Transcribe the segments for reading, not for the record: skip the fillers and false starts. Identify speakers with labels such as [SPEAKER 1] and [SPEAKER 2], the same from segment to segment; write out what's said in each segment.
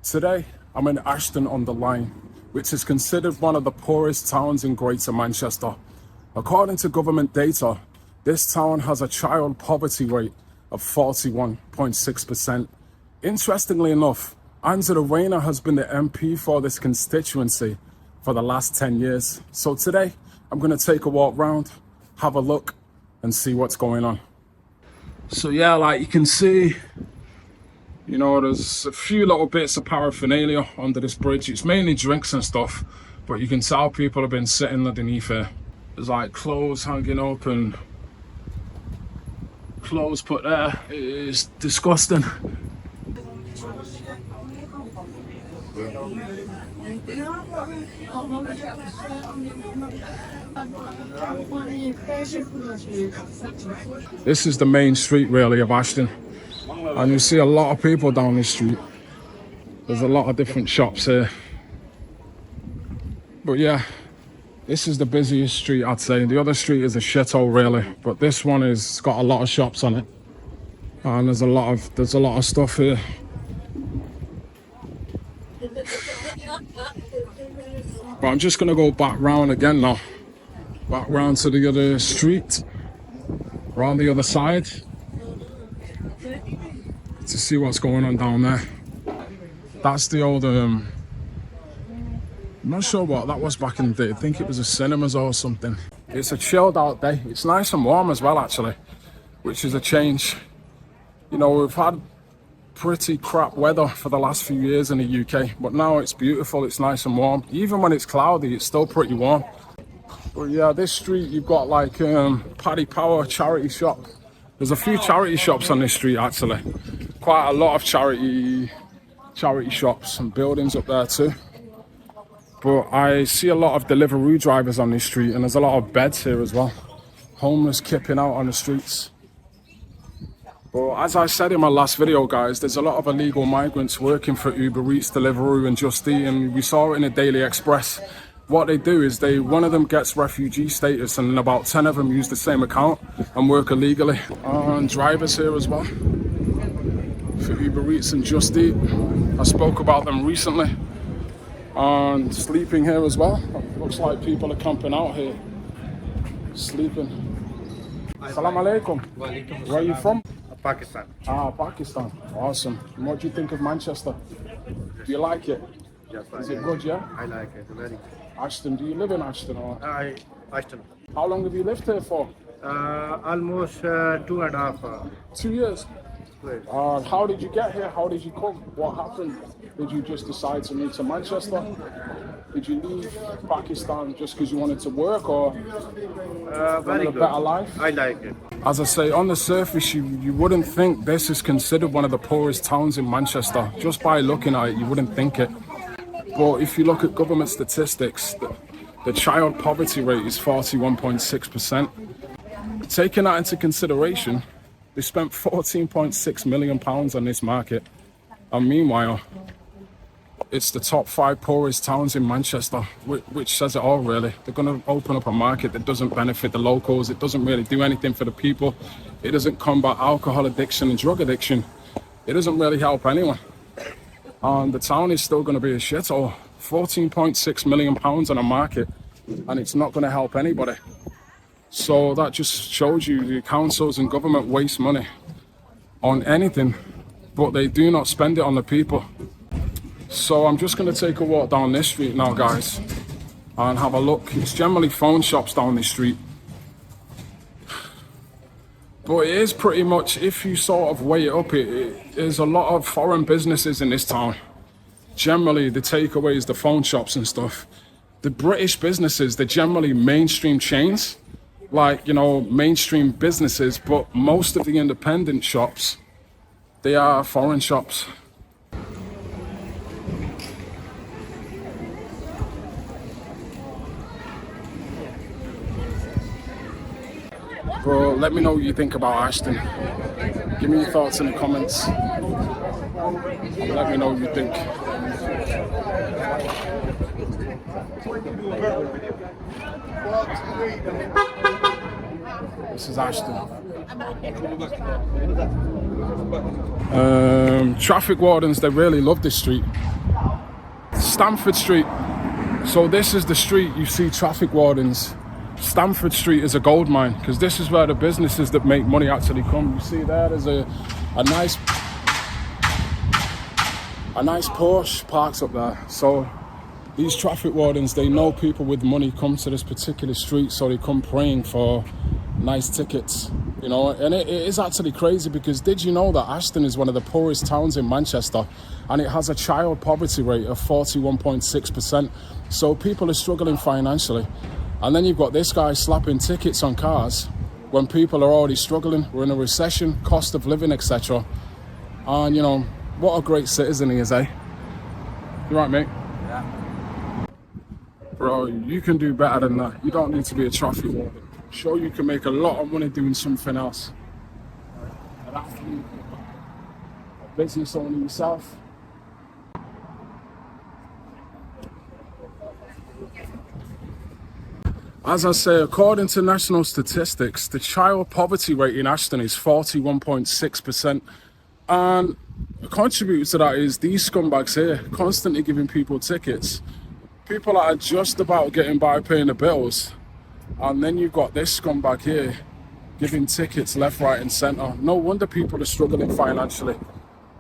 [SPEAKER 1] Today, I'm in Ashton Under Lyne, which is considered one of the poorest towns in Greater Manchester. According to government data, this town has a child poverty rate of 41.6%. Interestingly enough, Angela Rayner has been the MP for this constituency for the last 10 years. So today, I'm going to take a walk round, have a look, and see what's going on. So yeah, like you can see, you know, there's a few little bits of paraphernalia under this bridge. It's mainly drinks and stuff, but you can tell people have been sitting underneath here. There's like clothes hanging up and clothes put there. It is disgusting. This is the main street really of Ashton, and you see a lot of people down this street. There's a lot of different shops here, but yeah, this is the busiest street, I'd say. The other street is a shithole really, but this one is got a lot of shops on it, and there's a lot of stuff here. But I'm just gonna go back round again now, back round to the other street, around the other side, to see what's going on down there. That's the old, I'm not sure what that was back in the day. I think it was a cinemas or something. It's a chilled out day. It's nice and warm as well actually, which is a change. You know, we've had pretty crap weather for the last few years in the UK, but now it's beautiful, it's nice and warm. Even when it's cloudy, it's still pretty warm. But yeah, this street, you've got like Paddy Power charity shop. There's a few charity shops on this street actually. Quite a lot of charity shops and buildings up there too. But I see a lot of Deliveroo drivers on this street, and there's a lot of beds here as well. Homeless kipping out on the streets. But as I said in my last video, guys, there's a lot of illegal migrants working for Uber Eats, Deliveroo and Just Eat, and we saw it in the Daily Express. What they do is one of them gets refugee status, and about 10 of them use the same account and work illegally. And drivers here as well for Uber Eats and Just Eat. I spoke about them recently. And sleeping here as well. Looks like people are camping out here, sleeping. Assalamu alaikum. Where are you from?
[SPEAKER 2] Pakistan.
[SPEAKER 1] Ah, Pakistan. Awesome. And what do you think of Manchester? Do you like it?
[SPEAKER 2] Yes,
[SPEAKER 1] Is it good, yeah?
[SPEAKER 2] I like it. Very good.
[SPEAKER 1] Ashton, do you live in Ashton or?
[SPEAKER 2] Ashton.
[SPEAKER 1] How long have you lived here for?
[SPEAKER 2] Almost 2.5.
[SPEAKER 1] 2 years.
[SPEAKER 2] Great.
[SPEAKER 1] How did you get here? How did you come? What happened? Did you just decide to move to Manchester? Did you leave Pakistan just because you wanted to work, or
[SPEAKER 2] Very
[SPEAKER 1] a
[SPEAKER 2] good.
[SPEAKER 1] better life?
[SPEAKER 2] I like it.
[SPEAKER 1] As I say, on the surface, you wouldn't think this is considered one of the poorest towns in Manchester. Just by looking at it, you wouldn't think it. But if you look at government statistics, the child poverty rate is 41.6%. Taking that into consideration, they spent £14.6 million on this market. And meanwhile, it's the top 5 poorest towns in Manchester, which says it all really. They're going to open up a market that doesn't benefit the locals. It doesn't really do anything for the people. It doesn't combat alcohol addiction and drug addiction. It doesn't really help anyone. And the town is still going to be a shithole. £14.6 million on a market, and it's not going to help anybody. So that just shows you the councils and government waste money on anything, but they do not spend it on the people. So I'm just going to take a walk down this street now, guys, and have a look. It's generally phone shops down this street. But it is pretty much, if you sort of weigh it up, there's a lot of foreign businesses in this town. Generally, the takeaways, the phone shops and stuff. The British businesses, they're generally mainstream chains, like, you know, mainstream businesses, but most of the independent shops, they are foreign shops. But let me know what you think about Ashton. Give me your thoughts in the comments. And let me know what you think. This is Ashton. Traffic wardens, they really love this street. Stamford Street. So this is the street you see traffic wardens. Stamford Street is a gold mine because this is where the businesses that make money actually come. You see there's a nice Porsche parks up there. So these traffic wardens, they know people with money come to this particular street, so they come praying for nice tickets, you know. And it is actually crazy because did you know that Ashton is one of the poorest towns in Manchester, and it has a child poverty rate of 41.6%. So people are struggling financially. And then you've got this guy slapping tickets on cars when people are already struggling. We're in a recession, cost of living, etc. And you know, what a great citizen he is, eh? You right, mate?
[SPEAKER 2] Yeah.
[SPEAKER 1] Bro, you can do better than that. You don't need to be a traffic warden. Sure, you can make a lot of money doing something else. And after you a business owner yourself. As I say, according to national statistics, the child poverty rate in Ashton is 41.6%. And a contributor to that is these scumbags here constantly giving people tickets. People that are just about getting by paying the bills. And then you've got this scumbag here giving tickets left, right and centre. No wonder people are struggling financially.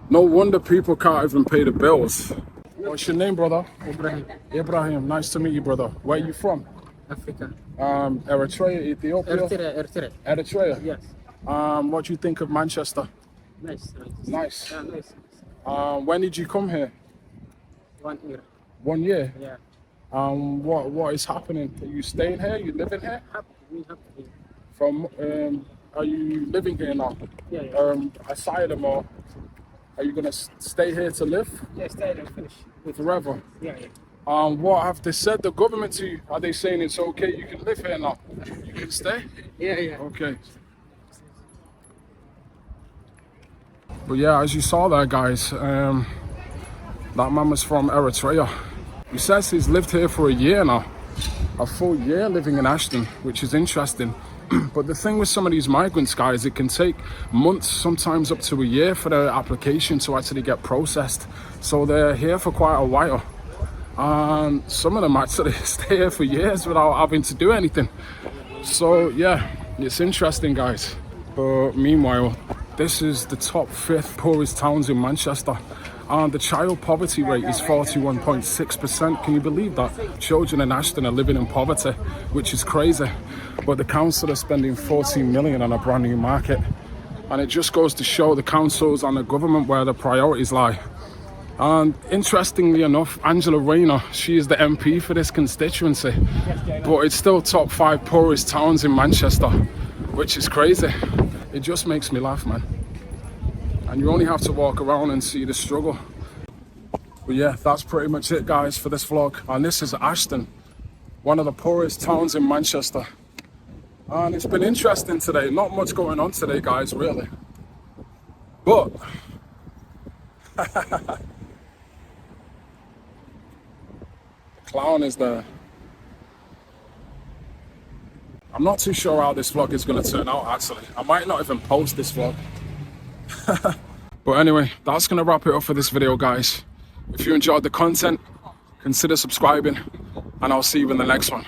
[SPEAKER 1] No wonder people can't even pay the bills. What's your name, brother?
[SPEAKER 3] Ibrahim.
[SPEAKER 1] Ibrahim, nice to meet you, brother. Where are you from?
[SPEAKER 3] Africa.
[SPEAKER 1] Eritrea, Ethiopia?
[SPEAKER 3] Eritrea.
[SPEAKER 1] Eritrea?
[SPEAKER 3] Yes.
[SPEAKER 1] What do you think of Manchester?
[SPEAKER 3] Nice.
[SPEAKER 1] Nice.
[SPEAKER 3] Yeah, nice.
[SPEAKER 1] When did you come here?
[SPEAKER 3] 1 year.
[SPEAKER 1] 1 year?
[SPEAKER 3] Yeah.
[SPEAKER 1] What is happening? Are you staying here? You living here?
[SPEAKER 3] We have to be.
[SPEAKER 1] From are you living here now?
[SPEAKER 3] Yeah.
[SPEAKER 1] Asylum, or are you gonna stay here to live
[SPEAKER 3] Yeah, stay and finish.
[SPEAKER 1] forever?
[SPEAKER 3] Yeah.
[SPEAKER 1] What have they said, the government, to you? Are they saying it's okay, you can live here now? You can stay?
[SPEAKER 3] Yeah.
[SPEAKER 1] Okay. But yeah, as you saw there, guys, that man was from Eritrea. He says he's lived here for a year now. A full year living in Ashton, which is interesting. But the thing with some of these migrants, guys, it can take months, sometimes up to a year for their application to actually get processed. So they're here for quite a while. And some of them actually stay here for years without having to do anything. So yeah, it's interesting, guys. But meanwhile, this is the top 5th poorest towns in Manchester. And the child poverty rate is 41.6%. Can you believe that? Children in Ashton are living in poverty, which is crazy. But the council are spending 14 million on a brand new market. And it just goes to show the councils and the government where the priorities lie. And interestingly enough, Angela Rayner, she is the MP for this constituency. But it's still top 5 poorest towns in Manchester, which is crazy. It just makes me laugh, man. And you only have to walk around and see the struggle. But yeah, that's pretty much it, guys, for this vlog. And this is Ashton, one of the poorest towns in Manchester. And it's been interesting today. Not much going on today, guys, really. But the clown is there. I'm not too sure how this vlog is going to turn out, actually. I might not even post this vlog. But anyway, that's going to wrap it up for this video, guys. If you enjoyed the content, consider subscribing, and I'll see you in the next one.